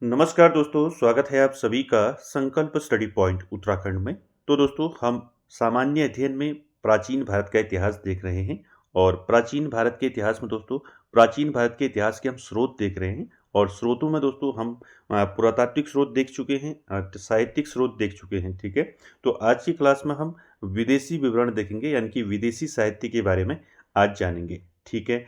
नमस्कार दोस्तों, स्वागत है आप सभी का संकल्प स्टडी पॉइंट उत्तराखंड में। तो दोस्तों, हम सामान्य अध्ययन में प्राचीन भारत का इतिहास देख रहे हैं और प्राचीन भारत के इतिहास में दोस्तों, प्राचीन भारत के इतिहास के हम स्रोत देख रहे हैं और स्रोतों में दोस्तों हम पुरातात्विक स्रोत देख चुके हैं, साहित्यिक स्रोत देख चुके हैं। ठीक है, तो आज की क्लास में हम विदेशी विवरण देखेंगे, यानी कि विदेशी साहित्य के बारे में आज जानेंगे। ठीक है,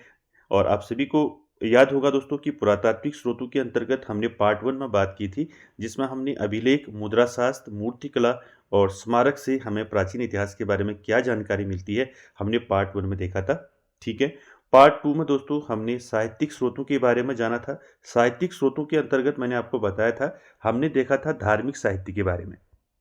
और आप सभी को याद होगा दोस्तों कि पुरातात्विक स्रोतों के अंतर्गत हमने पार्ट 1 में बात की थी, जिसमें हमने अभिलेख, मुद्रा शास्त्र, मूर्तिकला और स्मारक से हमें प्राचीन इतिहास के बारे में क्या जानकारी मिलती है, हमने पार्ट 1 में देखा था। ठीक है, पार्ट 2 में दोस्तों हमने साहित्यिक स्रोतों के बारे में जाना था। साहित्यिक स्रोतों के अंतर्गत मैंने आपको बताया था, हमने देखा था धार्मिक साहित्य के बारे में।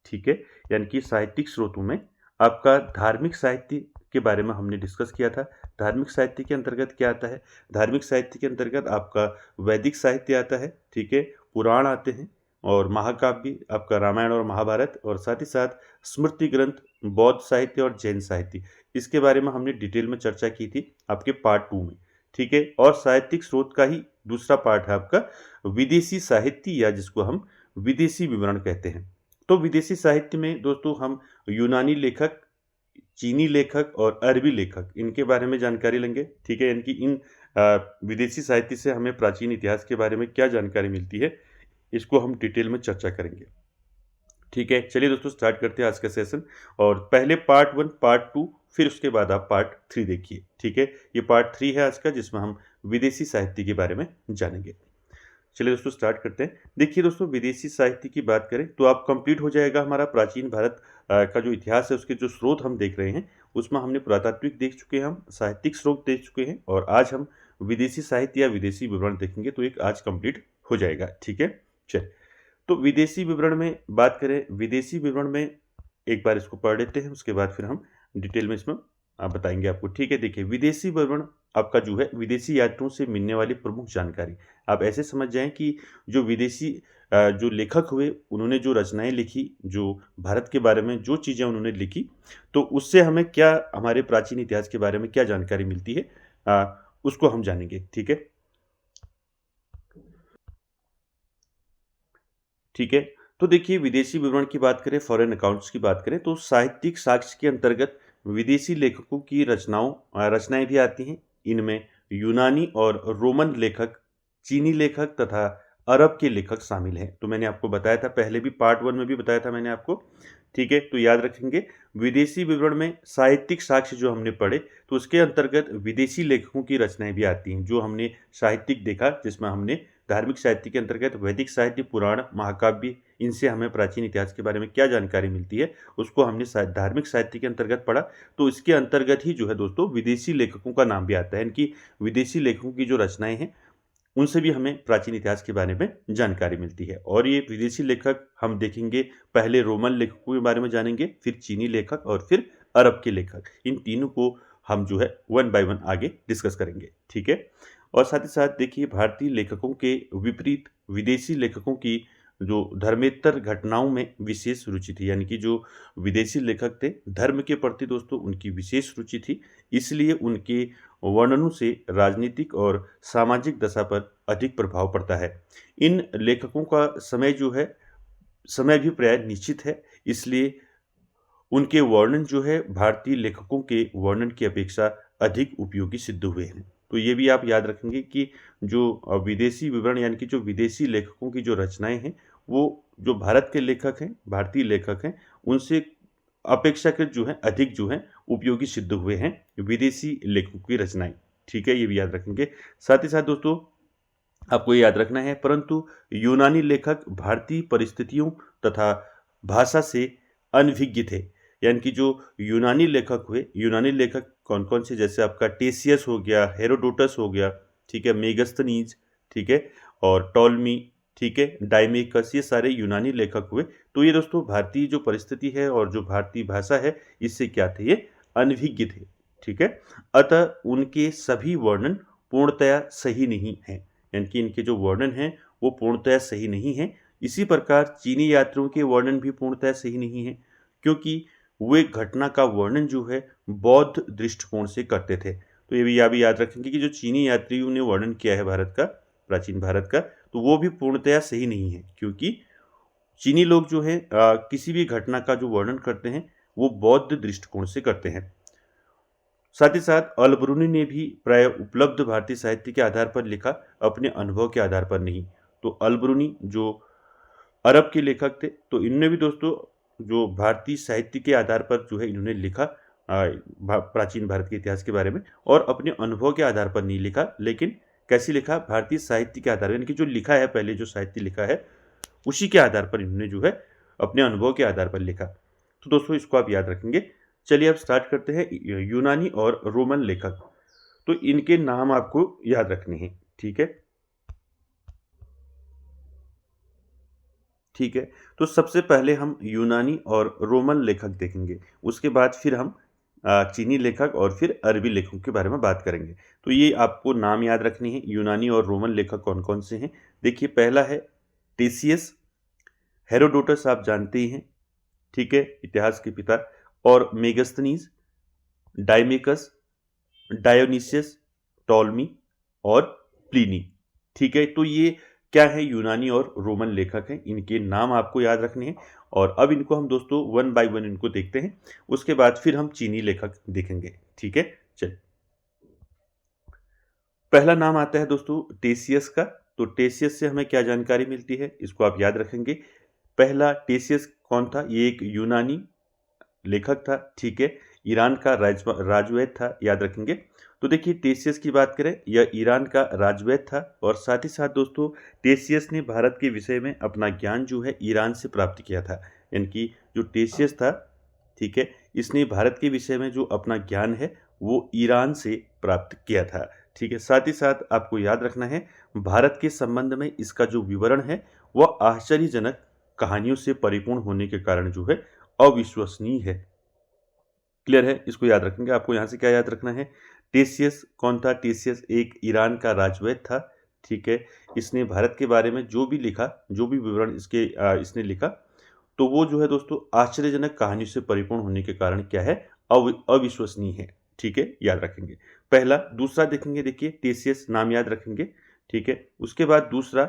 ठीक है, यानी कि साहित्यिक स्रोतों में आपका धार्मिक साहित्य के बारे में हमने डिस्कस किया था। धार्मिक साहित्य के अंतर्गत क्या आता है? धार्मिक साहित्य के अंतर्गत आपका वैदिक साहित्य आता है। ठीक है, पुराण आते हैं और महाकाव्य आपका रामायण और महाभारत, और साथ ही साथ स्मृति ग्रंथ, बौद्ध साहित्य और जैन साहित्य, इसके बारे में हमने डिटेल में चर्चा की थी आपके पार्ट 2 में। ठीक है, और साहित्यिक स्रोत का ही दूसरा पार्ट है आपका विदेशी साहित्य, या जिसको हम विदेशी विवरण कहते हैं। तो विदेशी साहित्य में दोस्तों हम यूनानी लेखक, चीनी लेखक और अरबी लेखक, इनके बारे में जानकारी लेंगे। ठीक है, यानी कि इन विदेशी साहित्य से हमें प्राचीन इतिहास के बारे में क्या जानकारी मिलती है, इसको हम डिटेल में चर्चा करेंगे। ठीक है, चलिए दोस्तों स्टार्ट करते हैं आज का सेशन। और पहले पार्ट 1, पार्ट 2, फिर उसके बाद आप पार्ट 3 देखिए। ठीक है, ये पार्ट 3 है आज का, जिसमें हम विदेशी साहित्य के बारे में जानेंगे। चलिए दोस्तों स्टार्ट करते हैं। देखिए दोस्तों, विदेशी साहित्य की बात करें तो आप कंप्लीट हो जाएगा हमारा प्राचीन भारत का जो इतिहास है, उसके जो स्रोत हम देख रहे हैं, उसमें हमने पुरातात्विक देख चुके हैं, हम साहित्यिक स्रोत देख चुके हैं, और आज हम विदेशी साहित्य या विदेशी विवरण देखेंगे, तो एक आज कंप्लीट हो जाएगा। ठीक है, चल, तो विदेशी विवरण में बात करें, विदेशी विवरण में एक बार इसको पढ़ लेते हैं, उसके बाद फिर हम डिटेल में इसमें बताएंगे आपको। ठीक है, देखिए विदेशी विवरण आपका जो है विदेशी यात्रियों से मिलने वाली प्रमुख जानकारी। आप ऐसे समझ जाएं कि जो विदेशी जो लेखक हुए, उन्होंने जो रचनाएं लिखी, जो भारत के बारे में जो चीज़ें उन्होंने लिखी, तो उससे हमें क्या, हमारे प्राचीन इतिहास के बारे में क्या जानकारी मिलती है, उसको हम जानेंगे। ठीक है, ठीक है, तो देखिए विदेशी विवरण की बात करें, फॉरेन अकाउंट्स की बात करें, तो साहित्यिक साक्ष्य के अंतर्गत विदेशी लेखकों की रचनाएं भी आती हैं। इनमें यूनानी और रोमन लेखक, चीनी लेखक तथा अरब के लेखक शामिल हैं। तो मैंने आपको बताया था, पहले भी पार्ट 1 में भी बताया था मैंने आपको। ठीक है, तो याद रखेंगे, विदेशी विवरण में साहित्यिक साक्ष्य जो हमने पढ़े, तो उसके अंतर्गत विदेशी लेखकों की रचनाएं भी आती हैं। जो हमने साहित्यिक देखा, जिसमें हमने धार्मिक साहित्य के अंतर्गत वैदिक साहित्य, पुराण, महाकाव्य, इनसे हमें प्राचीन इतिहास के बारे में क्या जानकारी मिलती है, उसको हमने धार्मिक साहित्य के अंतर्गत पढ़ा। तो इसके अंतर्गत ही जो है दोस्तों, विदेशी लेखकों का नाम भी आता है। इनकी विदेशी लेखकों की जो रचनाएं हैं, उनसे भी हमें प्राचीन इतिहास के बारे में जानकारी मिलती है। और ये विदेशी लेखक हम देखेंगे, पहले रोमन लेखकों के बारे में जानेंगे, फिर चीनी लेखक और फिर अरब के लेखक। इन तीनों को हम जो है 1 बाय 1 आगे डिस्कस करेंगे। ठीक है, और साथ ही साथ देखिए, भारतीय लेखकों के विपरीत विदेशी लेखकों की जो धर्मेतर घटनाओं में विशेष रुचि थी, यानी कि जो विदेशी लेखक थे, धर्म के प्रति दोस्तों उनकी विशेष रुचि थी, इसलिए उनके वर्णनों से राजनीतिक और सामाजिक दशा पर अधिक प्रभाव पड़ता है। इन लेखकों का समय जो है, समय भी प्राय निश्चित है, इसलिए उनके वर्णन जो है भारतीय लेखकों के वर्णन की अपेक्षा अधिक उपयोगी सिद्ध हुए हैं। तो ये भी आप याद रखेंगे कि जो विदेशी विवरण, यानी कि जो विदेशी लेखकों की जो रचनाएं हैं, वो जो भारत के लेखक हैं, भारतीय लेखक हैं, उनसे अपेक्षाकृत जो है अधिक जो है उपयोगी सिद्ध हुए हैं विदेशी लेखकों की रचनाएं। ठीक है, ये भी याद रखेंगे। साथ ही साथ दोस्तों, आपको ये याद रखना है, परंतु यूनानी लेखक भारतीय परिस्थितियों तथा भाषा से अनभिज्ञ थे। यानी कि जो यूनानी लेखक हुए, यूनानी लेखक कौन कौन से, जैसे आपका टेसियस हो गया, हेरोडोटस हो गया, ठीक है, मेगस्थनीज, ठीक है, और टॉलमी, ठीक है, डाइमेकस, ये सारे यूनानी लेखक हुए। तो ये दोस्तों भारतीय जो परिस्थिति है और जो भारतीय भाषा है, इससे क्या थे, ये अनभिज्ञ थे। ठीक है, अतः उनके सभी वर्णन पूर्णतया सही नहीं है, यानी कि इनके जो वर्णन हैं वो पूर्णतया सही नहीं है। इसी प्रकार चीनी यात्रियों के वर्णन भी पूर्णतया सही नहीं है, क्योंकि वे घटना का वर्णन जो है बौद्ध दृष्टिकोण से करते थे। तो ये भी याद रखेंगे कि जो चीनी यात्रियों ने वर्णन किया है भारत का, प्राचीन भारत का, तो वो भी पूर्णतया सही नहीं है, क्योंकि चीनी लोग जो है किसी भी घटना का जो वर्णन करते हैं वो बौद्ध दृष्टिकोण से करते हैं। साथ ही साथ अल-बरूनी ने भी प्राय उपलब्ध भारतीय साहित्य के आधार पर लिखा, अपने अनुभव के आधार पर नहीं। तो अल-बरूनी जो अरब के लेखक थे, तो इनने भी दोस्तों जो भारतीय साहित्य के आधार पर जो है इन्होंने लिखा प्राचीन भारत के इतिहास के बारे में, और अपने अनुभव के आधार पर नहीं लिखा, लेकिन कैसे लिखा, भारतीय साहित्य के आधार पर, यानी कि जो लिखा है पहले जो साहित्य लिखा है उसी के आधार पर इन्होंने जो है अपने अनुभव के आधार पर लिखा। तो दोस्तों इसको आप याद रखेंगे। चलिए अब स्टार्ट करते हैं यूनानी और रोमन लेखक। तो इनके नाम आपको याद रखने हैं, ठीक है। ठीक है, तो सबसे पहले हम यूनानी और रोमन लेखक देखेंगे, उसके बाद फिर हम चीनी लेखक और फिर अरबी लेखकों के बारे में बात करेंगे। तो ये आपको नाम याद रखने हैं, यूनानी और रोमन लेखक कौन कौन से हैं। देखिए पहला है टेसियस, हेरोडोटस आप जानते ही हैं, ठीक है, इतिहास के पिता, और मेगस्थनीज, डाइमेकस, डायोनिसियस, टॉलमी और प्लिनी। ठीक है, तो ये क्या है, यूनानी और रोमन लेखक हैं, इनके नाम आपको याद रखने हैं। और अब इनको हम दोस्तों वन बाय वन इनको देखते हैं, उसके बाद फिर हम चीनी लेखक देखेंगे, ठीक है। चल, पहला नाम आता है दोस्तों टेसियस का। तो टेसियस से हमें क्या जानकारी मिलती है, इसको आप याद रखेंगे। पहला टेसियस कौन था, ये एक यूनानी लेखक था, ठीक है, ईरान का राजवैद था, याद रखेंगे। तो देखिए टेसियस की बात करें, यह ईरान का राजवैद था, और साथ ही साथ दोस्तों टेसियस ने भारत के विषय में अपना ज्ञान जो है ईरान से प्राप्त किया था। यानी कि जो टेसियस था, ठीक है, इसने भारत के विषय में जो अपना ज्ञान है वो ईरान से प्राप्त किया था, ठीक है। साथ ही साथ आपको याद रखना है, भारत के संबंध में इसका जो विवरण है वह आश्चर्यजनक कहानियों से परिपूर्ण होने के कारण जो है अविश्वसनीय है। क्लियर है, इसको याद रखेंगे। आपको यहाँ से क्या याद रखना है, टेसियस कौन था, टेसियस एक ईरान का राजवैद था, ठीक है। इसने भारत के बारे में जो भी लिखा, जो भी विवरण इसने लिखा, तो वो जो है दोस्तों आश्चर्यजनक कहानी से परिपूर्ण होने के कारण क्या है, अविश्वसनीय है, ठीक है, याद रखेंगे। पहला, दूसरा देखेंगे, देखिए टेसियस नाम याद रखेंगे, ठीक है। उसके बाद दूसरा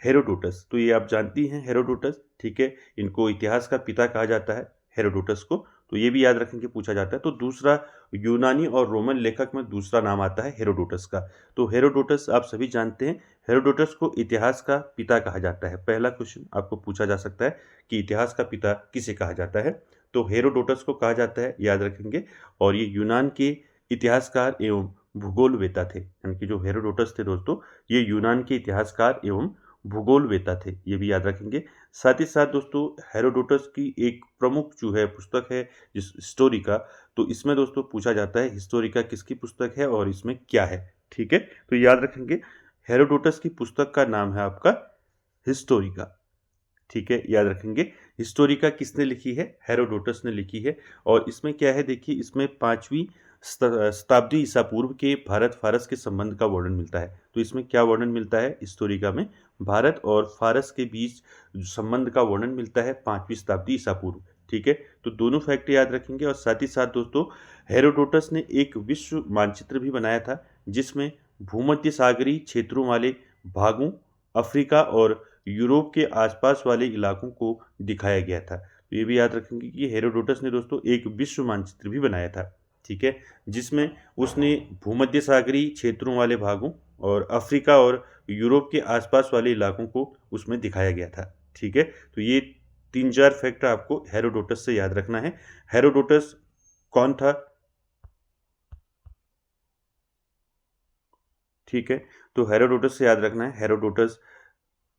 हेरोडोटस, तो ये आप जानती हैं हेरोडोटस, ठीक है, इनको इतिहास का पिता कहा जाता है हेरोडोटस को, तो ये भी याद रखेंगे, पूछा जाता है। तो दूसरा यूनानी और रोमन लेखक में दूसरा नाम आता है हेरोडोटस का। तो हेरोडोटस आप सभी जानते हैं, हेरोडोटस को इतिहास का पिता कहा जाता है। पहला क्वेश्चन आपको पूछा जा सकता है कि इतिहास का पिता किसे कहा जाता है, तो हेरोडोटस को कहा जाता है, याद रखेंगे। और ये यूनान के इतिहासकार एवं भूगोलवेता थे, यानी कि जो हेरोडोटस थे दोस्तों, ये यूनान के इतिहासकार एवं भूगोलवेता थे, ये भी याद रखेंगे। साथ ही साथ दोस्तों हेरोडोटस की एक प्रमुख जो है पुस्तक है जिस हिस्टोरिका, तो इसमें दोस्तों पूछा जाता है हिस्टोरिका किसकी पुस्तक है और इसमें क्या है, ठीक है। तो याद रखेंगे, हेरोडोटस की पुस्तक का नाम है आपका हिस्टोरिका, ठीक है, याद रखेंगे। हिस्टोरिका किसने लिखी है, हेरोडोटस ने लिखी है। और इसमें क्या है, देखिए इसमें 5वीं शताब्दी ईसा पूर्व के भारत फारस के संबंध का वर्णन मिलता है। तो इसमें क्या वर्णन मिलता है, हिस्टोरिका में भारत और फारस के बीच संबंध का वर्णन मिलता है 5वीं शताब्दी ईसा पूर्व, ठीक है। तो दोनों फैक्ट याद रखेंगे। और साथ ही साथ दोस्तों हेरोडोटस ने एक विश्व मानचित्र भी बनाया था, जिसमें भूमध्य सागरीय क्षेत्रों वाले भागों, अफ्रीका और यूरोप के आसपास वाले इलाकों को दिखाया गया था। तो ये भी याद रखेंगे कि हेरोडोटस ने दोस्तों एक विश्व मानचित्र भी बनाया था, ठीक है, जिसमें उसने भूमध्य सागरीय क्षेत्रों वाले भागों और अफ्रीका और यूरोप के आसपास वाले इलाकों को उसमें दिखाया गया था, ठीक है। तो ये 3-4 फैक्ट आपको हेरोडोटस से याद रखना है। हेरोडोटस कौन था, ठीक है, तो हेरोडोटस से याद रखना है, हेरोडोटस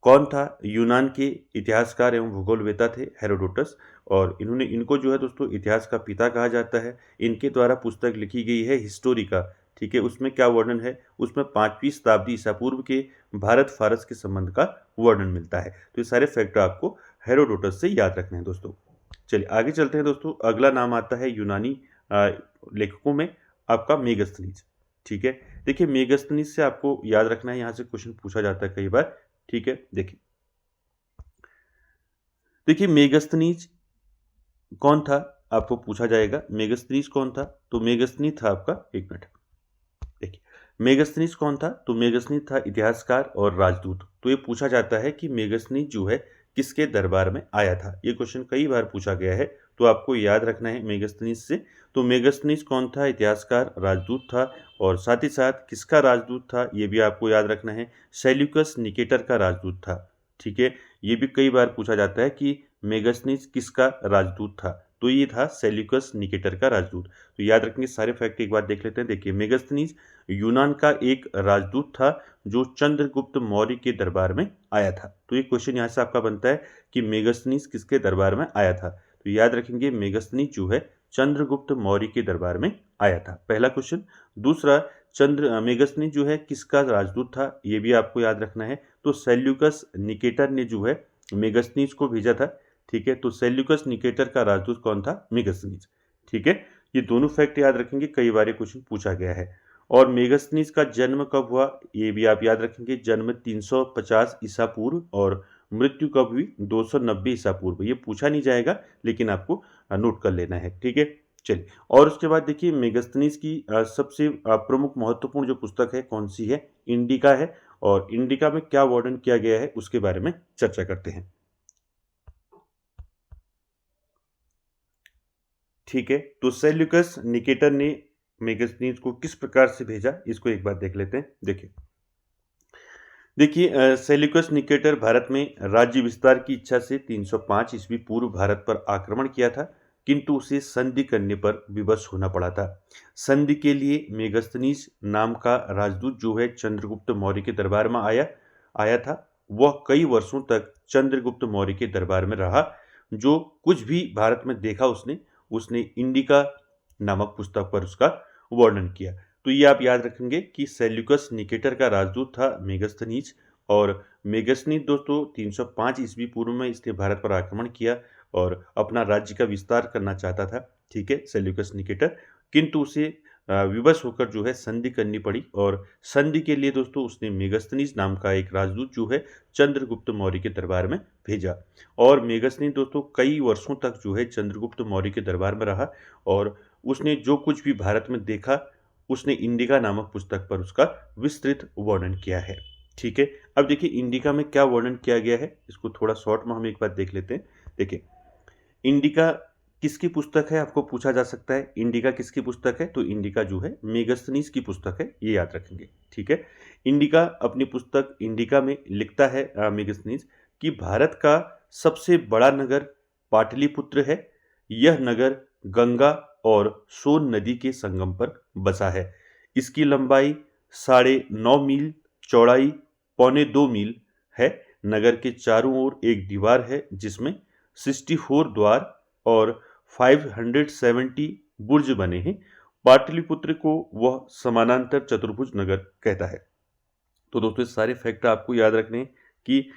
कौन था, यूनान के इतिहासकार एवं भूगोलवेता थे हेरोडोटस। और इनको जो है दोस्तों इतिहास का पिता कहा जाता है। इनके द्वारा पुस्तक लिखी गई है हिस्टोरिका, ठीक है। उसमें क्या वर्णन है, उसमें 5वीं शताब्दी ईसा पूर्व के भारत फारस के संबंध का वर्णन मिलता है। तो ये सारे फैक्टर आपको हेरोडोटस से याद रखने हैं दोस्तों। चलिए आगे चलते हैं दोस्तों। अगला नाम आता है यूनानी लेखकों में आपका मेगस्थनीज, ठीक है। देखिए मेगस्थनीज से आपको याद रखना है, यहाँ से क्वेश्चन पूछा जाता है कई बार, ठीक है। देखिए मेगस्थनीज कौन था, आपको पूछा जाएगा मेगस्थनीज कौन था। तो मेगस्थनीज था आपका, एक मिनट, देखिए मेगास्थनीज कौन था? तो मेगास्थनीज था इतिहासकार और राजदूत। तो ये पूछा जाता है कि मेगास्थनीज जो है किसके दरबार में आया था। ये क्वेश्चन कई बार पूछा गया है, तो आपको याद रखना है मेगास्थनीज से। तो मेगास्थनीज कौन था? इतिहासकार, राजदूत था। और साथ ही साथ किसका राजदूत था ये भी आपको याद रखना है, सेल्यूकस निकेटर का राजदूत था। ठीक है, ये भी कई बार पूछा जाता है कि मेगास्थनीज किसका राजदूत था, तो ये था सेल्यूकस निकेटर का राजदूत। तो याद रखेंगे, सारे फैक्ट एक बार देख लेते हैं। देखिए, मेगास्थनीज यूनान का एक राजदूत था जो चंद्रगुप्त मौर्य के दरबार में आया था। तो ये क्वेश्चन यहाँ से आपका बनता है कि मेगास्थनीज किसके दरबार में आया था। तो याद रखेंगे, मेगास्थनीज जो है चंद्रगुप्त मौर्य के दरबार में आया था, पहला क्वेश्चन। दूसरा, मेगास्थनीज जो है किसका राजदूत था, ये भी आपको याद रखना है। तो सेल्यूकस निकेटर ने जो है मेगास्थनीज को भेजा था। ठीक है, तो सेल्यूकस निकेटर का राजदूत कौन था? मेगास्थनीज। ठीक है, ये दोनों फैक्ट याद रखेंगे, कई बार क्वेश्चन पूछा गया है। और मेगास्थनीज का जन्म कब हुआ, ये भी आप याद रखेंगे। जन्म 350 ईसा पूर्व और मृत्यु कब हुई? 290 ईसा पूर्व। ये पूछा नहीं जाएगा, लेकिन आपको नोट कर लेना है। ठीक है, चलिए। और उसके बाद देखिए, मेगास्थनीज की सबसे प्रमुख महत्वपूर्ण जो पुस्तक है कौन सी है? इंडिका है। और इंडिका में क्या वर्णन किया गया है उसके बारे में चर्चा करते हैं। ठीक है, तो सेल्यूकस निकेटर ने मेगास्थनीज को किस प्रकार से भेजा, इसको एक बार देख लेते हैं। देखिए सेल्यूकस निकेटर भारत में राज्य विस्तार की इच्छा से 305 ईस्वी पूर्व भारत पर आक्रमण किया था, किंतु उसे संधि करने पर विवश होना पड़ा था। संधि के लिए मेगास्थनीज नाम का राजदूत जो है चंद्रगुप्त मौर्य के दरबार में आया आया था। वह कई वर्षों तक चंद्रगुप्त मौर्य के दरबार में रहा। जो कुछ भी भारत में देखा उसने उसने इंडिका नामक पुस्तक पर उसका वर्णन किया। तो ये आप याद रखेंगे कि सेल्यूकस निकेटर का राजदूत था मेगास्थनीज। और मेगास्थनीज दोस्तों 305 ईस्वी पूर्व में इसने भारत पर आक्रमण किया और अपना राज्य का विस्तार करना चाहता था। ठीक है, सेल्यूकस निकेटर, किंतु उसे विवश होकर जो है संधि करनी पड़ी। और संधि के लिए दोस्तों उसने मेगास्थनीज नाम का एक राजदूत जो है चंद्रगुप्त मौर्य के दरबार में भेजा। और मेगास्थनीज दोस्तों कई वर्षों तक जो है चंद्रगुप्त मौर्य के दरबार में रहा। और उसने जो कुछ भी भारत में देखा उसने इंडिका नामक पुस्तक पर उसका विस्तृत वर्णन किया है। ठीक है, अब देखिए इंडिका में क्या वर्णन किया गया है, इसको थोड़ा शॉर्ट में हम एक बार देख लेते हैं। देखिए, इंडिका किसकी पुस्तक है, आपको पूछा जा सकता है इंडिका किसकी पुस्तक है। तो इंडिका जो है मेगास्थनीज की पुस्तक है, ये याद रखेंगे। ठीक है, इंडिका अपनी पुस्तक इंडिका में लिखता है मेगास्थनीज कि भारत का सबसे बड़ा नगर पाटलिपुत्र है। यह नगर गंगा और सोन नदी के संगम पर बसा है। इसकी लंबाई 9.5 मील, चौड़ाई 1.25 मील है। नगर के चारों ओर एक दीवार है जिसमें 64 द्वार और 570 बुर्ज बने हैं। पाटलिपुत्र को वह समानांतर चतुर्भुज नगर कहता है। तो दोस्तों सारे फैक्ट आपको याद रखने हैं कि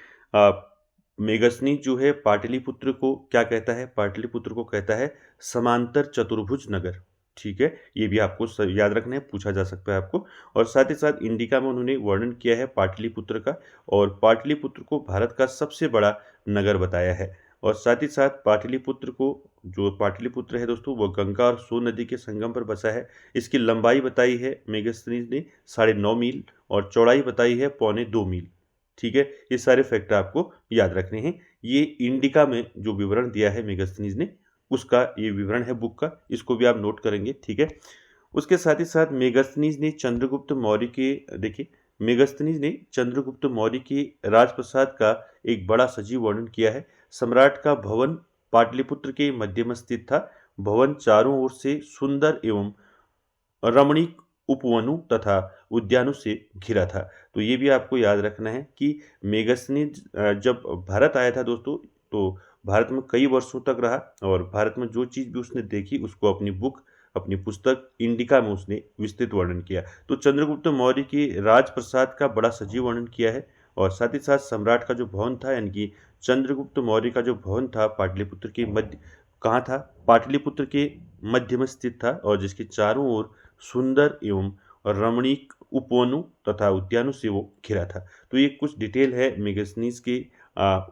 मेगास्थनीज जो है पाटलिपुत्र को क्या कहता है? पाटलिपुत्र को कहता है समांतर चतुर्भुज नगर। ठीक है, ये भी आपको याद रखना है, पूछा जा सकता है आपको। और साथ ही साथ इंडिका में उन्होंने वर्णन किया है पाटलिपुत्र का, और पाटलिपुत्र को भारत का सबसे बड़ा नगर बताया है। और साथ ही साथ पाटलिपुत्र को, जो पाटलिपुत्र है दोस्तों, वो गंगा और सोन नदी के संगम पर बसा है। इसकी लंबाई बताई है मेगास्थनीज ने 9.5 मील और चौड़ाई बताई है 1.25 मील। ठीक है, ये सारे फैक्टर आपको याद रखने हैं। ये इंडिका में जो विवरण दिया है मेगास्थनीज ने, उसका ये विवरण है बुक का, इसको भी आप नोट करेंगे। ठीक है, उसके साथ ही साथ मेगास्थनीज ने चंद्रगुप्त मौर्य के, देखिए मेगास्थनीज ने चंद्रगुप्त मौर्य के राजप्रसाद का एक बड़ा सजीव वर्णन किया है। सम्राट का भवन पाटलिपुत्र के मध्य में स्थित था। भवन चारों ओर से सुंदर एवं रमणीक उपवनों तथा उद्यानों से घिरा था। तो ये भी आपको याद रखना है कि मेगास्थनीज जब भारत आया था दोस्तों, तो भारत में कई वर्षों तक रहा और भारत में जो चीज़ भी उसने देखी उसको अपनी बुक, अपनी पुस्तक इंडिका में उसने विस्तृत वर्णन किया। तो चंद्रगुप्त मौर्य के राजप्रसाद का बड़ा सजीव वर्णन किया है। और साथ ही साथ सम्राट का जो भवन था, यानी कि चंद्रगुप्त मौर्य का जो भवन था पाटलिपुत्र के मध्य, कहाँ था? पाटलिपुत्र के मध्य में स्थित था, और जिसके चारों ओर सुंदर एवं रमणीक उपवनों तथा उद्यानों से वो घिरा था। तो ये कुछ डिटेल है मेगास्थनीज के,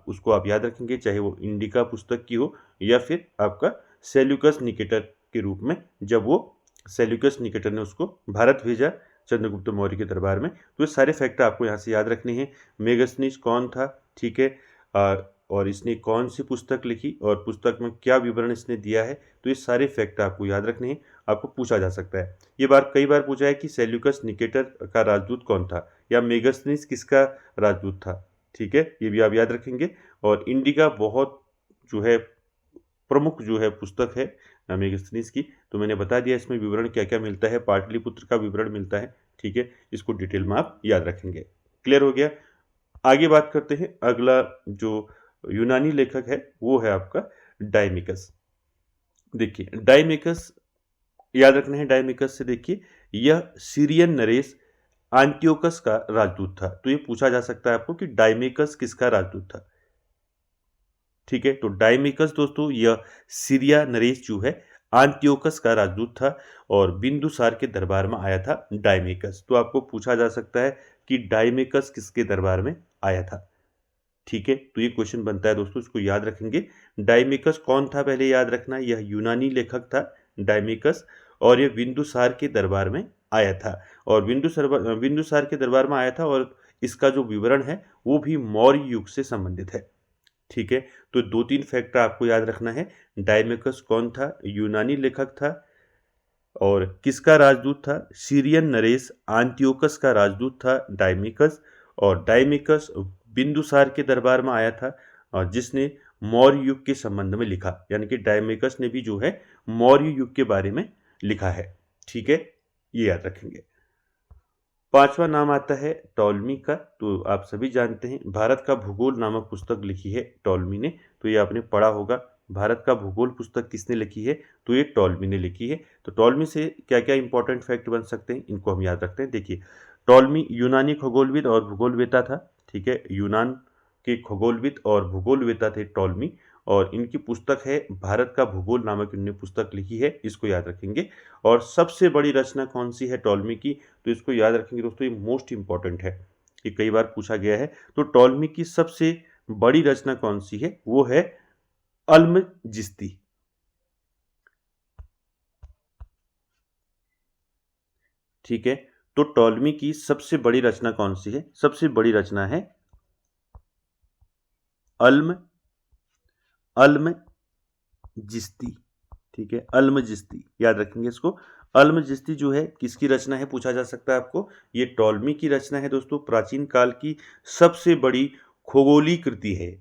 उसको आप याद रखेंगे, चाहे वो इंडिका पुस्तक की हो या फिर आपका सेल्यूकस निकेटर के रूप में, जब वो सेल्यूकस निकेटर ने उसको भारत भेजा चंद्रगुप्त मौर्य के दरबार में। तो ये सारे फैक्ट आपको यहाँ से याद रखने हैं। मेगास्थनीज कौन था, ठीक है, और इसने कौन सी पुस्तक लिखी और पुस्तक में क्या विवरण इसने दिया है, तो ये सारे फैक्ट आपको याद रखने हैं, आपको पूछा जा सकता है। ये बार कई बार पूछा है कि सेल्यूकस निकेटर का राजदूत कौन था या मेगास्थनीज किसका राजदूत था, ठीक है, ये भी आप याद रखेंगे। और इंडिका बहुत जो है प्रमुख जो है पुस्तक है मेगास्थनीज की, तो मैंने बता दिया इसमें विवरण क्या क्या मिलता है, पाटलिपुत्र का विवरण मिलता है, ठीक है, इसको डिटेल में आप याद रखेंगे। क्लियर हो गया। आगे बात करते हैं। अगला जो यूनानी लेखक है वो है आपका डायमिकस। देखिए डायमिकस याद रखना है। डायमिकस से देखिए यह सीरियन नरेश एंटियोकस का राजदूत था। तो ये पूछा जा सकता है आपको कि डायमिकस किसका राजदूत था, ठीक है। तो डायमिकस दोस्तों यह सीरिया नरेश जो है एंटियोकस का राजदूत था और बिंदुसार के दरबार में आया था डायमिकस। तो आपको पूछा जा सकता है कि डायमिकस किसके दरबार में आया था, ठीक है। तो ये क्वेश्चन बनता है दोस्तों, इसको याद रखेंगे। डायमिकस कौन था पहले याद रखना, यह यूनानी लेखक था डायमिकस, और यह बिंदुसार के दरबार में आया था और बिंदुसार के दरबार में आया था और इसका जो विवरण है वो भी मौर्य युग से संबंधित है, ठीक है। तो 2-3 फैक्ट आपको याद रखना है। डायमिकस कौन था, यूनानी लेखक था, और किसका राजदूत था, सीरियन नरेश एंटियोकस का राजदूत था डायमिकस, और डायमिकस बिंदुसार के दरबार में आया था और जिसने मौर्य युग के संबंध में लिखा, यानी कि डायमिकस ने भी जो है मौर्य युग के बारे में लिखा है, ठीक है, ये याद रखेंगे। 5वां नाम आता है टॉलमी का। तो आप सभी जानते हैं भारत का भूगोल नामक पुस्तक लिखी है टॉलमी ने, तो ये आपने पढ़ा होगा। भारत का भूगोल पुस्तक किसने लिखी है, तो ये टॉलमी ने लिखी है। तो टॉलमी से क्या क्या इंपॉर्टेंट फैक्ट बन सकते हैं, इनको हम याद रखते हैं। देखिए टॉलमी यूनानी खगोलविद और भूगोलवेता था, ठीक है, यूनान के खगोलविद और भूगोलवेता थे टॉलमी, और इनकी पुस्तक है भारत का भूगोल नामक इन्होंने पुस्तक लिखी है, इसको याद रखेंगे। और सबसे बड़ी रचना कौन सी है टॉलमी की, तो इसको याद रखेंगे दोस्तों, ये मोस्ट इंपॉर्टेंट है, ये कई बार पूछा गया है। तो टॉलमी की सबसे बड़ी रचना कौन सी है, वो है अल्मजिस्ती, ठीक है। तो टॉलमी की सबसे बड़ी रचना कौन सी है, सबसे बड़ी रचना है अल्मजिस्ती, ठीक है, अल्मजिस्ती याद रखेंगे इसको। अल्मजिस्ती जो है किसकी रचना है पूछा जा सकता है आपको, ये टॉलमी की रचना है दोस्तों, प्राचीन काल की सबसे बड़ी खगोलीय कृति है,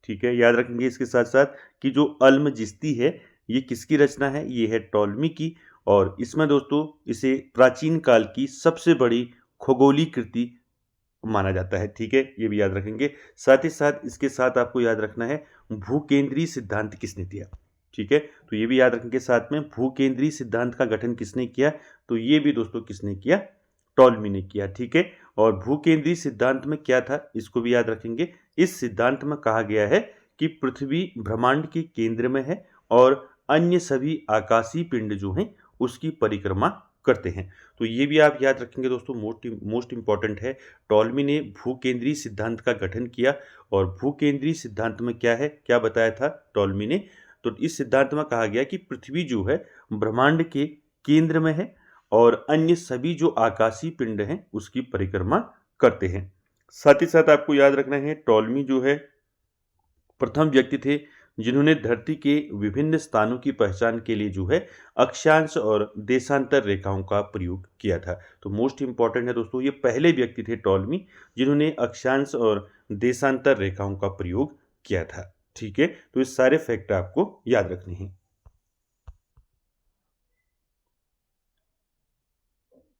ठीक है, याद रखेंगे। इसके साथ साथ कि जो अल्मजिस्ती है ये किसकी रचना है, ये है टॉलमी की, और इसमें दोस्तों इसे प्राचीन काल की सबसे बड़ी खगोलीय कृति माना जाता है, ठीक है, ये भी याद रखेंगे। साथ ही साथ इसके साथ आपको याद रखना है भूकेंद्रीय सिद्धांत किसने दिया, ठीक है, तो ये भी याद रखेंगे। साथ में भूकेंद्रीय सिद्धांत का गठन किसने किया, तो ये भी दोस्तों किसने किया, टॉलमी ने किया, ठीक है। और भूकेंद्रीय सिद्धांत में क्या था, इसको भी याद रखेंगे। इस सिद्धांत में कहा गया है कि पृथ्वी ब्रह्मांड के केंद्र में है और अन्य सभी आकाशीय पिंड जो हैं उसकी परिक्रमा करते हैं। तो ये भी आप याद रखेंगे दोस्तों, मोस्ट इंपॉर्टेंट है। टॉलमी ने भूकेंद्रीय सिद्धांत का गठन किया, और भूकेंद्रीय सिद्धांत में क्या है, क्या बताया था टॉलमी ने, तो इस सिद्धांत में कहा गया कि पृथ्वी जो है ब्रह्मांड के केंद्र में है और अन्य सभी जो आकाशीय पिंड हैं उसकी परिक्रमा करते हैं। साथ ही साथ आपको याद रखना है टॉलमी जो है प्रथम व्यक्ति थे जिन्होंने धरती के विभिन्न स्थानों की पहचान के लिए जो है अक्षांश और देशांतर रेखाओं का प्रयोग किया था। तो मोस्ट इंपॉर्टेंट है दोस्तों, ये पहले व्यक्ति थे टॉलमी जिन्होंने अक्षांश और देशांतर रेखाओं का प्रयोग किया था, ठीक है। तो ये सारे फैक्ट आपको याद रखने हैं,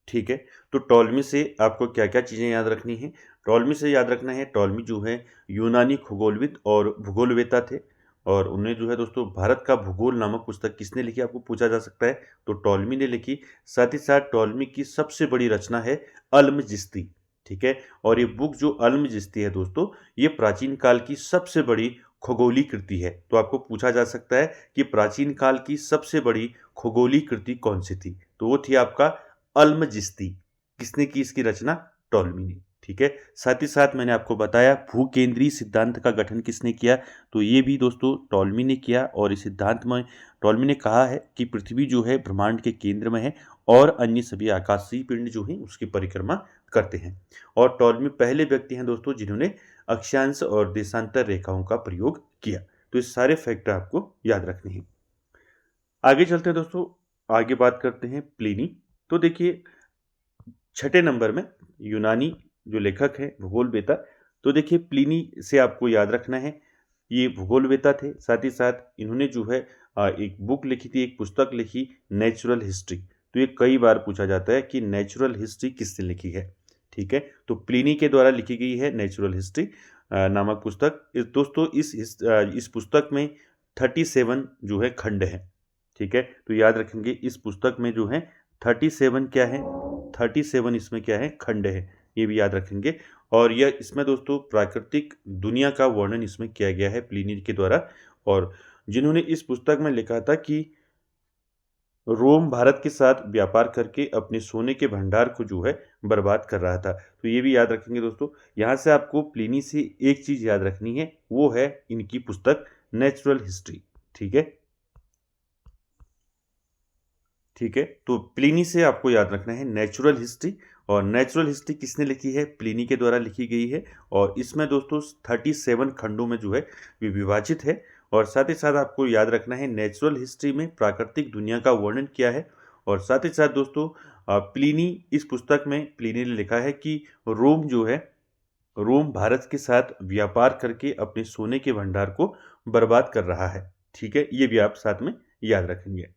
ठीक है। तो टॉलमी से आपको क्या क्या चीज़ें याद रखनी है, टॉलमी से याद रखना है टॉलमी जो है यूनानी खगोलविद और भूगोलवेता थे, और उन्हें जो है दोस्तों भारत का भूगोल नामक पुस्तक किसने लिखी आपको पूछा जा सकता है, तो टॉलमी ने लिखी। साथ ही साथ टॉलमी की सबसे बड़ी रचना है अल्मजिस्ती, ठीक है। और ये बुक जो अल्मजिस्ती है दोस्तों, ये प्राचीन काल की सबसे बड़ी खगोलीय कृति है। तो आपको पूछा जा सकता है कि प्राचीन काल की सबसे बड़ी खगोलीय कृति कौन सी थी, तो वो थी आपका अल्मजिस्ती। किसने की इसकी रचना, टॉलमी ने, ठीक है। साथ ही साथ मैंने आपको बताया भूकेंद्रीय सिद्धांत का गठन किसने किया, तो ये भी दोस्तों टॉलमी ने किया। और इस सिद्धांत में टॉलमी ने कहा है कि पृथ्वी जो है ब्रह्मांड के केंद्र में है और अन्य सभी आकाशीय पिंड जो हैं उसकी परिक्रमा करते हैं। और टॉलमी पहले व्यक्ति हैं दोस्तों जिन्होंने अक्षांश और देशांतर रेखाओं का प्रयोग किया। तो ये सारे फैक्टर आपको याद रखने हैं। आगे चलते हैं दोस्तों, आगे बात करते हैं प्लिनी। तो देखिए छठे नंबर में यूनानी जो लेखक हैं भूगोलवेता, तो देखिए प्लिनी से आपको याद रखना है, ये भूगोलवेता थे। साथ ही साथ इन्होंने जो है एक बुक लिखी थी, एक पुस्तक लिखी, नेचुरल हिस्ट्री। तो ये कई बार पूछा जाता है कि नेचुरल हिस्ट्री किसने लिखी है, ठीक है। तो प्लिनी के द्वारा लिखी गई है नेचुरल हिस्ट्री नामक पुस्तक। दोस्तों इस पुस्तक में 37 जो है खंड है, ठीक है। तो याद रखेंगे इस पुस्तक में जो है 37 क्या है, 37 इसमें क्या है, खंड है, ये भी याद रखेंगे। और यह इसमें दोस्तों प्राकृतिक दुनिया का वर्णन इसमें किया गया है प्लिनी के द्वारा। और जिन्होंने इस पुस्तक में लिखा था कि रोम भारत के साथ व्यापार करके अपने सोने के भंडार को जो है बर्बाद कर रहा था। तो ये भी याद रखेंगे दोस्तों। यहाँ से आपको प्लिनी से एक चीज़ याद रखनी है, वो है इनकी पुस्तक नेचुरल हिस्ट्री, ठीक है। ठीक है, तो प्लिनी से आपको याद रखना है नेचुरल हिस्ट्री। और नेचुरल हिस्ट्री किसने लिखी है, प्लिनी के द्वारा लिखी गई है। और इसमें दोस्तों 37 खंडों में जो है विभाजित है। और साथ ही साथ आपको याद रखना है नेचुरल हिस्ट्री में प्राकृतिक दुनिया का वर्णन किया है। और साथ ही साथ दोस्तों प्लिनी, इस पुस्तक में प्लिनी ने लिखा है कि रोम जो है, रोम भारत के साथ व्यापार करके अपने सोने के भंडार को बर्बाद कर रहा है, ठीक है। ये भी आप साथ में याद रखेंगे।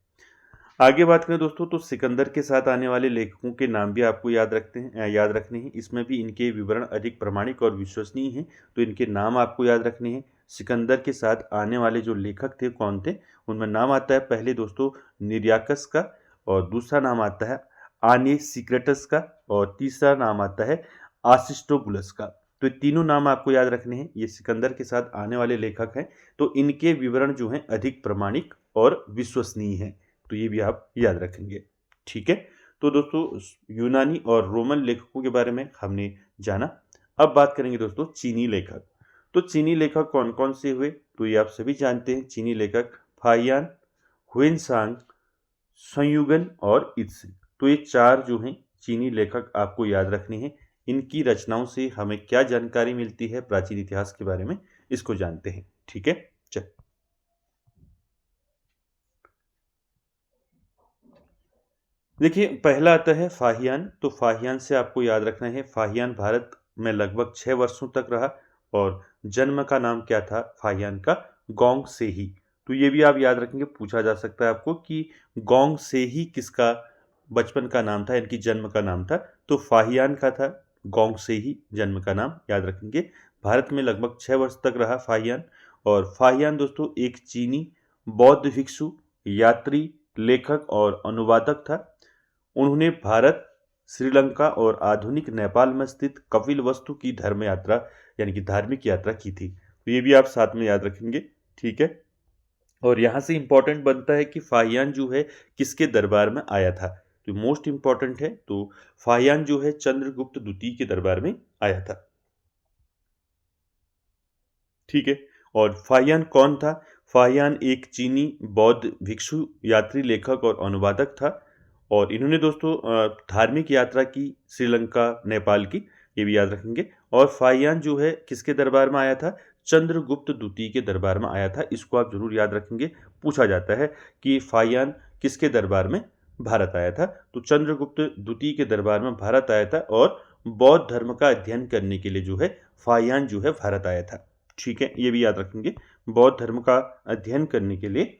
आगे बात करें दोस्तों तो सिकंदर के साथ आने वाले लेखकों के नाम भी आपको याद रखने हैं। इसमें भी इनके विवरण अधिक प्रामाणिक और विश्वसनीय हैं, तो इनके नाम आपको याद रखने हैं। सिकंदर के साथ आने वाले जो लेखक थे कौन थे, उनमें नाम आता है पहले दोस्तों निर्याकस का, और दूसरा नाम आता है आने सिक्रेटस का, और तीसरा नाम आता है आसिस्टोबुलस का। तो ये तीनों नाम आपको याद रखने हैं, ये सिकंदर के साथ आने वाले लेखक हैं। तो इनके विवरण जो हैं अधिक प्रामाणिक और विश्वसनीय हैं, तो ये भी आप याद रखेंगे, ठीक है। तो दोस्तों यूनानी और रोमन लेखकों के बारे में हमने जाना। अब बात करेंगे दोस्तों चीनी लेखक। तो चीनी लेखक कौन कौन से हुए, तो ये आप सभी जानते हैं। चीनी लेखक फाहियान, हुएनसांग, संयुगन और इत्सिंग। तो ये चार जो हैं चीनी लेखक आपको याद रखने हैं। इनकी रचनाओं से हमें क्या जानकारी मिलती है प्राचीन इतिहास के बारे में, इसको जानते हैं, ठीक है। चल देखिए पहला आता है फाहियान। तो फाहियान से आपको याद रखना है, फाहियान भारत में लगभग 6 वर्षों तक रहा। और जन्म का नाम क्या था फाहियान का, गोंग से ही। तो ये भी आप याद रखेंगे, पूछा जा सकता है आपको कि गोंग से ही किसका बचपन का नाम था, इनकी जन्म का नाम था। तो फाहियान का था गोंग से ही जन्म का नाम, याद रखेंगे। भारत में लगभग 6 वर्ष तक रहा फाहियान। और फाहियान दोस्तों एक चीनी बौद्ध भिक्षु, यात्री, लेखक और अनुवादक था। उन्होंने भारत, श्रीलंका और आधुनिक नेपाल में स्थित कपिलवस्तु की धर्म यात्रा यानी कि धार्मिक यात्रा की थी। तो ये भी आप साथ में याद रखेंगे, ठीक है। और यहाँ से इंपॉर्टेंट बनता है कि फाहियान जो है किसके दरबार में आया था, तो मोस्ट इंपॉर्टेंट है। तो फाहियान जो है चंद्रगुप्त द्वितीय के दरबार में आया था, ठीक है। और फाहियान कौन था, फाहियान एक चीनी बौद्ध भिक्षु, यात्री, लेखक और अनुवादक था। और इन्होंने दोस्तों धार्मिक यात्रा की श्रीलंका, नेपाल की, ये भी याद रखेंगे। और फाहियान जो है किसके दरबार में आया था, चंद्रगुप्त द्वितीय के दरबार में आया था। इसको आप जरूर याद रखेंगे, पूछा जाता है कि फाहियान किसके दरबार में भारत आया था। तो चंद्रगुप्त द्वितीय के दरबार में भारत आया था और बौद्ध धर्म का अध्ययन करने के लिए जो है फाहियान जो है भारत आया था, ठीक है। ये भी याद रखेंगे, बौद्ध धर्म का अध्ययन करने के लिए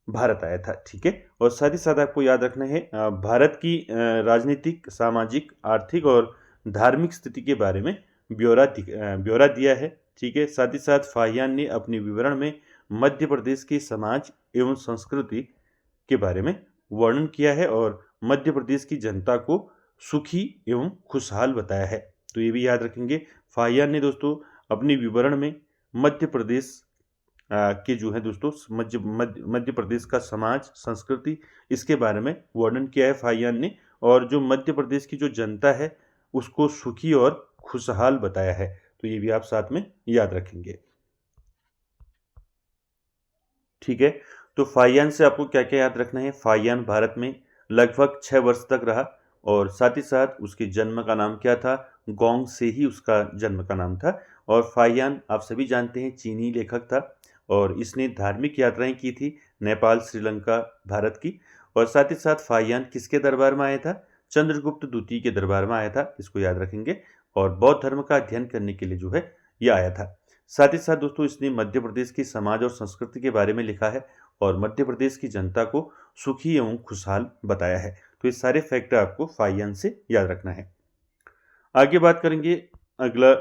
भारत आया था, ठीक है। और साथ ही साथ आपको याद रखना है भारत की राजनीतिक, सामाजिक, आर्थिक और धार्मिक स्थिति के बारे में ब्यौरा दिया है, ठीक है। साथ ही साथ फाहियान ने अपने विवरण में मध्य प्रदेश के समाज एवं संस्कृति के बारे में वर्णन किया है और मध्य प्रदेश की जनता को सुखी एवं खुशहाल बताया है। तो ये भी याद रखेंगे, फाहियान ने दोस्तों अपने विवरण में मध्य प्रदेश के जो है दोस्तों मध्य प्रदेश का समाज, संस्कृति, इसके बारे में वर्णन किया है फाहियान ने। और जो मध्य प्रदेश की जो जनता है उसको सुखी और खुशहाल बताया है। तो ये भी आप साथ में याद रखेंगे। ठीक है, तो फाहियान से आपको क्या क्या याद रखना है। फाहियान भारत में लगभग 6 वर्ष तक रहा और साथ ही साथ उसके जन्म का नाम क्या था, गोंग से ही उसका जन्म का नाम था। और फाहियान आप सभी जानते हैं चीनी लेखक था और इसने धार्मिक यात्राएं की थी नेपाल, श्रीलंका, भारत की। और साथ ही साथ फाहियान किसके दरबार में आया था, चंद्रगुप्त द्वितीय के दरबार में आया था, इसको याद रखेंगे। और बौद्ध धर्म का अध्ययन करने के लिए जो है ये आया था। साथ ही साथ दोस्तों इसने मध्य प्रदेश की समाज और संस्कृति के बारे में लिखा है और मध्य प्रदेश की जनता को सुखी एवं खुशहाल बताया है। तो ये सारे फैक्टर आपको फाहियान से याद रखना है। आगे बात करेंगे अगला,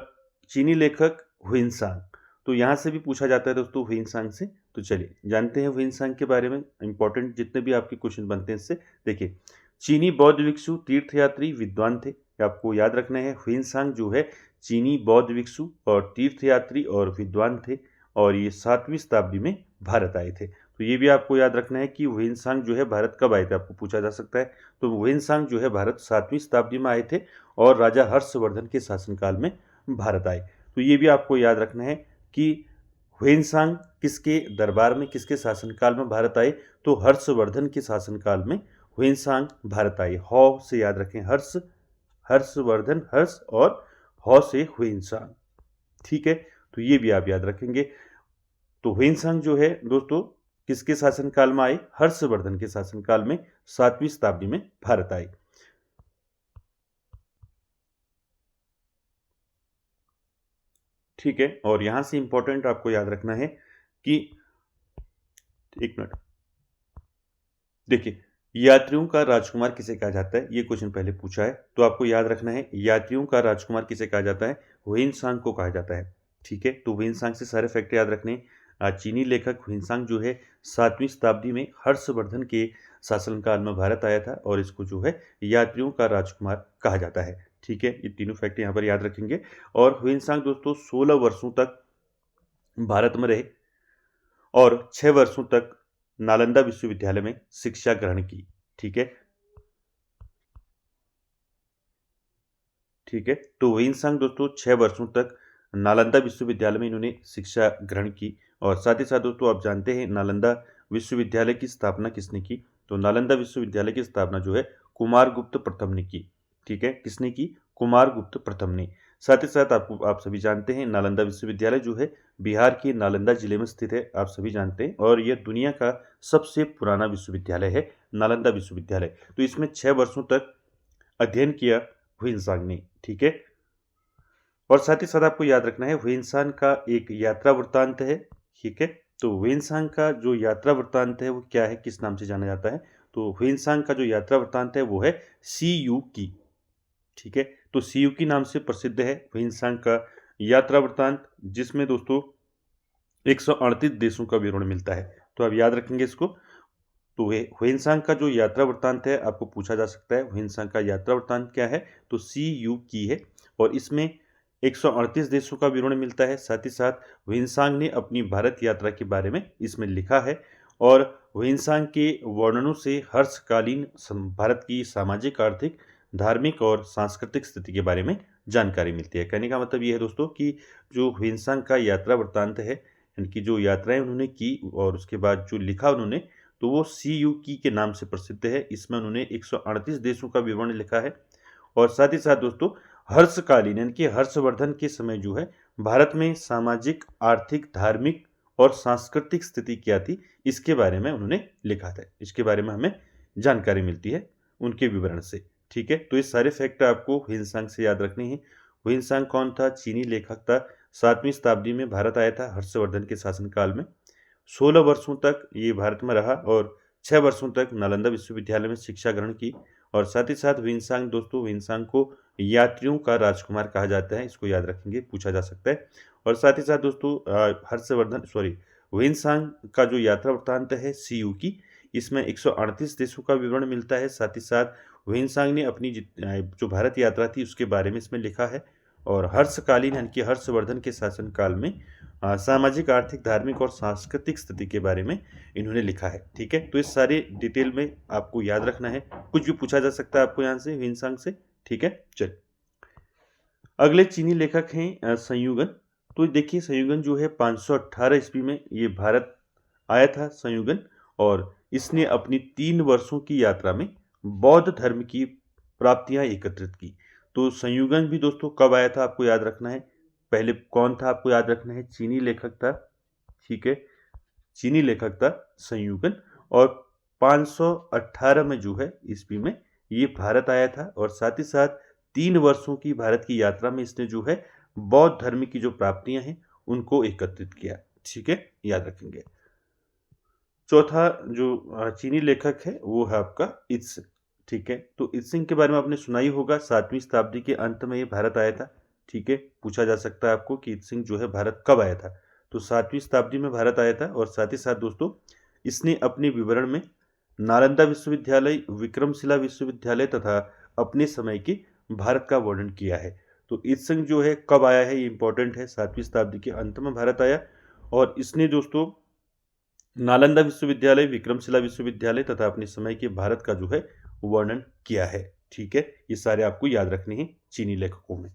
चीनी लेखक हुइनसांग। तो यहाँ से भी पूछा जाता है दोस्तों हुइनसांग से। तो चलिए जानते हैं हुइनसांग के बारे में। इंपॉर्टेंट जितने भी आपके क्वेश्चन बनते हैं इससे देखिए, चीनी बौद्ध भिक्षु, तीर्थयात्री, विद्वान थे। आपको याद रखना है हुइनसांग जो है चीनी बौद्ध भिक्षु और तीर्थयात्री और विद्वान थे और ये 7वीं शताब्दी में भारत आए थे। तो ये भी आपको याद रखना है कि हुइनसांग जो है भारत कब आए थे, आपको पूछा जा सकता है। तो हुइनसांग जो है भारत 7वीं शताब्दी में आए थे और राजा हर्षवर्धन के शासनकाल में भारत आए। तो ये भी आपको याद रखना है कि हुइनसांग किसके दरबार में, किसके शासनकाल में भारत आए, तो हर्षवर्धन के शासनकाल में हुइनसांग भारत आए। हौ से याद रखें, हर्षवर्धन, हर्ष और हौ से हुइनसांग। ठीक है, तो ये भी आप याद रखेंगे। तो हुइनसांग जो है दोस्तों किसके शासनकाल में आए, हर्षवर्धन के शासनकाल में 7वीं शताब्दी में भारत आए। ठीक है, और यहां से इंपॉर्टेंट आपको याद रखना है कि, एक मिनट देखिए, यात्रियों का राजकुमार किसे कहा जाता है, ये क्वेश्चन पहले पूछा है। तो आपको याद रखना है यात्रियों का राजकुमार किसे कहा जाता है, हुइनसांग को कहा जाता है। ठीक है, तो हुइनसांग से सारे फैक्ट याद रखने। चीनी लेखक हुइनसांग जो है 7वीं शताब्दी में हर्षवर्धन के शासनकाल में भारत आया था और इसको जो है यात्रियों का राजकुमार कहा जाता है। ठीक है, ये तीनों फैक्ट यहाँ पर याद रखेंगे। और हुइनसांग दोस्तों 16 वर्षों तक भारत में रहे और 6 वर्षों तक नालंदा विश्वविद्यालय में शिक्षा ग्रहण की। ठीक है, ठीक है, तो हुइनसांग दोस्तों 6 वर्षों तक नालंदा विश्वविद्यालय में इन्होंने शिक्षा ग्रहण की। और साथ ही साथ दोस्तों आप जानते हैं नालंदा विश्वविद्यालय की स्थापना किसने की, तो नालंदा विश्वविद्यालय की स्थापना जो है कुमारगुप्त प्रथम ने की। ठीक है, किसने की, कुमारगुप्त प्रथम ने। साथ ही साथ आप सभी जानते हैं नालंदा विश्वविद्यालय जो है बिहार के नालंदा जिले में स्थित है, आप सभी जानते हैं। और यह दुनिया का सबसे पुराना विश्वविद्यालय है नालंदा विश्वविद्यालय। तो इसमें 6 वर्षों तक अध्ययन किया हुइनसांग ने। ठीक है, और साथ ही साथ आपको याद रखना है हुइनसांग का एक यात्रा वृत्तांत है। ठीक है, तो हुइनसांग का जो यात्रा वृत्तांत है वो क्या है, किस नाम से जाना जाता है, तो हुइनसांग का जो यात्रा वृत्तांत है वो है सी यू की। ठीक है, तो सी यू की नाम से प्रसिद्ध है हुइनसांग का यात्रा वृत्तांत, जिसमें दोस्तों 138 देशों का विवरण मिलता है। तो आप याद रखेंगे इसको। तो हुइनसांग का जो यात्रा वृत्तांत है आपको पूछा जा सकता है हुइनसांग का यात्रा वृत्तांत क्या है, तो सी यू की है और इसमें 138 देशों का विवरण मिलता है। साथ ही साथ हुइनसांग ने अपनी भारत यात्रा के बारे में इसमें लिखा है और हुइनसांग के वर्णनों से हर्षकालीन भारत की सामाजिक, आर्थिक, धार्मिक और सांस्कृतिक स्थिति के बारे में जानकारी मिलती है। कहने का मतलब ये है दोस्तों कि जो हुइनसांग का यात्रा वृत्तांत है, यानी कि जो यात्राएं उन्होंने की और उसके बाद जो लिखा उन्होंने, तो वो सी यू की के नाम से प्रसिद्ध है। इसमें उन्होंने 138 देशों का विवरण लिखा है। और साथ ही साथ दोस्तों हर्षकालीन यानी कि हर्षवर्धन के समय जो है भारत में सामाजिक, आर्थिक, धार्मिक और सांस्कृतिक स्थिति क्या थी, इसके बारे में उन्होंने लिखा था। इसके बारे में हमें जानकारी मिलती है उनके विवरण से। ठीक है, तो ये सारे फैक्ट आपको हुइनसांग से याद रखने हैं। हुइनसांग कौन था, चीनी लेखक था, 7वीं शताब्दी में भारत आया था हर्षवर्धन के शासनकाल में। 16 वर्षों तक ये भारत में रहा और 6 वर्षों तक नालंदा विश्वविद्यालय में शिक्षा ग्रहण की। और साथ ही साथ हुइनसांग दोस्तों, हुइनसांग को यात्रियों का राजकुमार कहा जाता है, इसको याद रखेंगे, पूछा जा सकता है। और साथ ही साथ दोस्तों हुइनसांग का जो यात्रा वृत्तांत है सी यू की, इसमें 138 देशों का विवरण मिलता है। साथ ही साथ हुइनसांग ने अपनी जो भारत यात्रा थी उसके बारे में इसमें लिखा है और हर्षकालीन यानी कि हर्षवर्धन के शासनकाल में सामाजिक, आर्थिक, धार्मिक और सांस्कृतिक स्थिति के बारे में इन्होंने लिखा है। ठीक है, तो इस सारे डिटेल में आपको याद रखना है, कुछ भी पूछा जा सकता है आपको यहाँ से हुइनसांग से। ठीक है, चलिए अगले चीनी लेखक हैं संयुगन। तो देखिए संयुगन जो है 518 ईस्वी में ये भारत आया था संयुगन, और इसने अपनी 3 वर्षों की यात्रा में बौद्ध धर्म की प्राप्तियां एकत्रित की। तो संयुगन भी दोस्तों कब आया था आपको याद रखना है। पहले कौन था आपको याद रखना है, चीनी लेखक था, ठीक है, चीनी लेखक था संयुगन, और 518 में जो है ईस्वी में ये भारत आया था, और साथ ही साथ 3 वर्षों की भारत की यात्रा में इसने जो है बौद्ध धर्म की जो प्राप्तियां हैं उनको एकत्रित किया, ठीक है, याद रखेंगे। चौथा जो चीनी लेखक है वो है आपका इत्सिंग, ठीक है। तो इत्सिंग के बारे में आपने सुना ही होगा, 7वीं शताब्दी के अंत में ये भारत आया था, ठीक है। पूछा जा सकता है आपको कि इत्सिंग जो है भारत कब आया था, तो 7वीं शताब्दी में भारत आया था। और साथ ही साथ दोस्तों इसने अपने विवरण में नालंदा विश्वविद्यालय, विक्रमशिला विश्वविद्यालय तथा अपने समय के भारत का वर्णन किया है। तो इत्सिंग जो है कब आया है ये इंपॉर्टेंट है, 7वीं शताब्दी के अंत में भारत आया, और इसने दोस्तों नालंदा विश्वविद्यालय, विक्रमशिला विश्वविद्यालय तथा अपने समय के भारत का जो है वर्णन किया है, ठीक है। ये सारे आपको याद रखने हैं चीनी लेखकों में।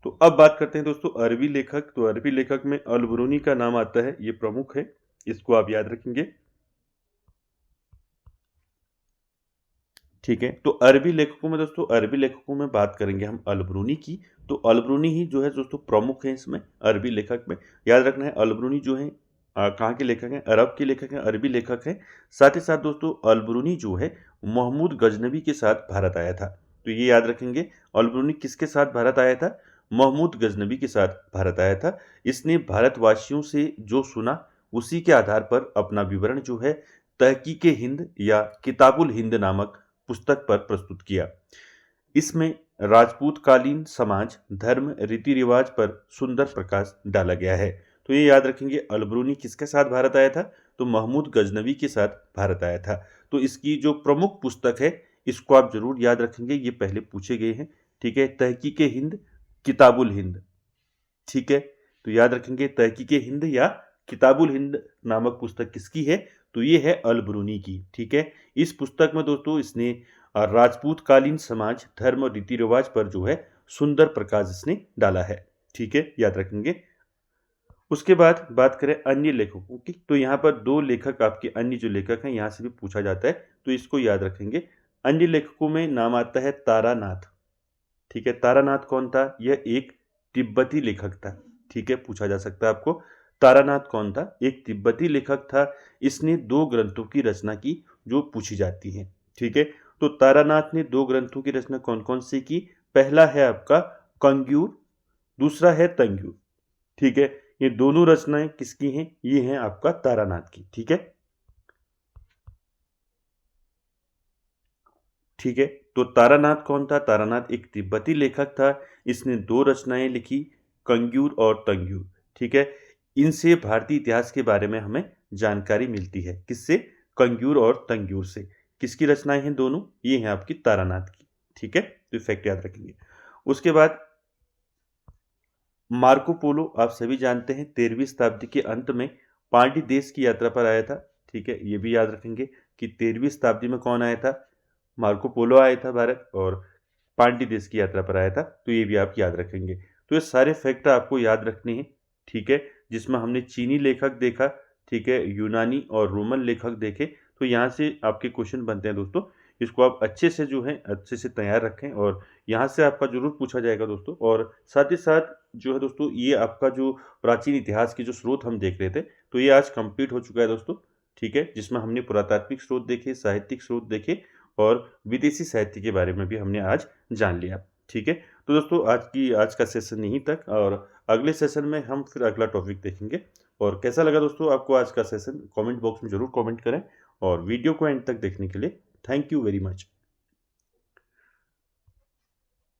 तो अब बात करते हैं दोस्तों अरबी लेखक। तो अरबी लेखक में अल-बिरूनी का नाम आता है, ये प्रमुख है, इसको आप याद रखेंगे, ठीक है। तो अरबी लेखकों में दोस्तों, अरबी लेखकों में बात करेंगे हम अल-बिरूनी की। तो अल-बिरूनी ही जो है दोस्तों प्रमुख है इसमें अरबी लेखक में। याद रखना है अल-बिरूनी जो है कहाँ के लेखक हैं, अरब के लेखक हैं, अरबी लेखक हैं। साथ ही साथ दोस्तों अल-बिरूनी जो है महमूद गजनवी के साथ भारत आया था। तो ये याद रखेंगे, अल-बिरूनी किसके साथ भारत आया था, महमूद गजनवी के साथ भारत आया था। इसने भारतवासियों से जो सुना उसी के आधार पर अपना विवरण जो है तहकीके हिंद या किताबुल हिंद नामक पुस्तक पर प्रस्तुत किया। इसमें राजपूतकालीन समाज, धर्म, रीति रिवाज पर सुंदर प्रकाश डाला गया है। तो ये याद रखेंगे अल-बिरूनी किसके साथ भारत आया था, तो महमूद गजनवी के साथ भारत आया था। तो इसकी जो प्रमुख पुस्तक है इसको आप जरूर याद रखेंगे, ये पहले पूछे गए हैं, ठीक है, तहकीके हिंद, किताबुल हिंद, ठीक है। तो याद रखेंगे तहकीके हिंद या किताबुल हिंद नामक पुस्तक किसकी है, तो ये है अल-बिरूनी की, ठीक है। इस पुस्तक में दोस्तों इसने राजपूतकालीन समाज, धर्म और रीति रिवाज पर जो है सुंदर प्रकाश इसने डाला है, ठीक है, याद रखेंगे। उसके बाद बात करें अन्य लेखकों की, तो यहाँ पर 2 लेखक आपके अन्य जो लेखक हैं यहाँ से भी पूछा जाता है, तो इसको याद रखेंगे। अन्य लेखकों में नाम आता है तारानाथ, ठीक है। तारानाथ कौन था, यह एक तिब्बती लेखक था, ठीक है, पूछा जा सकता है आपको। तारानाथ कौन था, एक तिब्बती लेखक था। इसने 2 ग्रंथों की रचना की जो पूछी जाती हैं, ठीक है। तो तारानाथ ने 2 ग्रंथों की रचना कौन कौन सी की, पहला है आपका कंग्यूर, दूसरा है तंग्यूर, ठीक है। ये दोनों रचनाएं किसकी हैं, ये हैं आपका तारानाथ की, ठीक है, ठीक है। तो तारानाथ कौन था, तारानाथ एक तिब्बती लेखक था। इसने 2 रचनाएं लिखी, कंग्यूर और तंग्यूर, ठीक है। इनसे भारतीय इतिहास के बारे में हमें जानकारी मिलती है, किससे, कंग्यूर और तंग्यूर से। किसकी रचनाएं हैं दोनों, ये हैं आपकी तारानाथ की, ठीक है। तो फैक्ट याद रखेंगे। उसके बाद मार्को पोलो आप सभी जानते हैं 13वीं शताब्दी के अंत में पांडी देश की यात्रा पर आया था, ठीक है। ये भी याद रखेंगे कि 13वीं शताब्दी में कौन आया था, मार्को पोलो आया था भारत, और पांडी देश की यात्रा पर आया था। तो ये भी आप याद रखेंगे। तो ये सारे फैक्ट आपको याद रखने हैं, ठीक है, जिसमें हमने चीनी लेखक देखा, ठीक है, यूनानी और रोमन लेखक देखे। तो यहाँ से आपके क्वेश्चन बनते हैं दोस्तों, इसको आप अच्छे से जो है अच्छे से तैयार रखें, और यहाँ से आपका जरूर पूछा जाएगा दोस्तों। और साथ ही साथ जो है दोस्तों ये आपका जो प्राचीन इतिहास के जो स्रोत हम देख रहे थे, तो ये आज कंप्लीट हो चुका है दोस्तों, ठीक है, जिसमें हमने पुरातात्विक स्रोत देखे, साहित्यिक स्रोत देखे, और विदेशी साहित्य के बारे में भी हमने आज जान लिया, ठीक है। तो दोस्तों आज का सेशन यहीं तक, और अगले सेशन में हम फिर अगला टॉपिक देखेंगे। और कैसा लगा दोस्तों आपको आज का सेशन, कमेंट बॉक्स में जरूर कमेंट करें, और वीडियो को एंड तक देखने के लिए थैंक यू वेरी मच।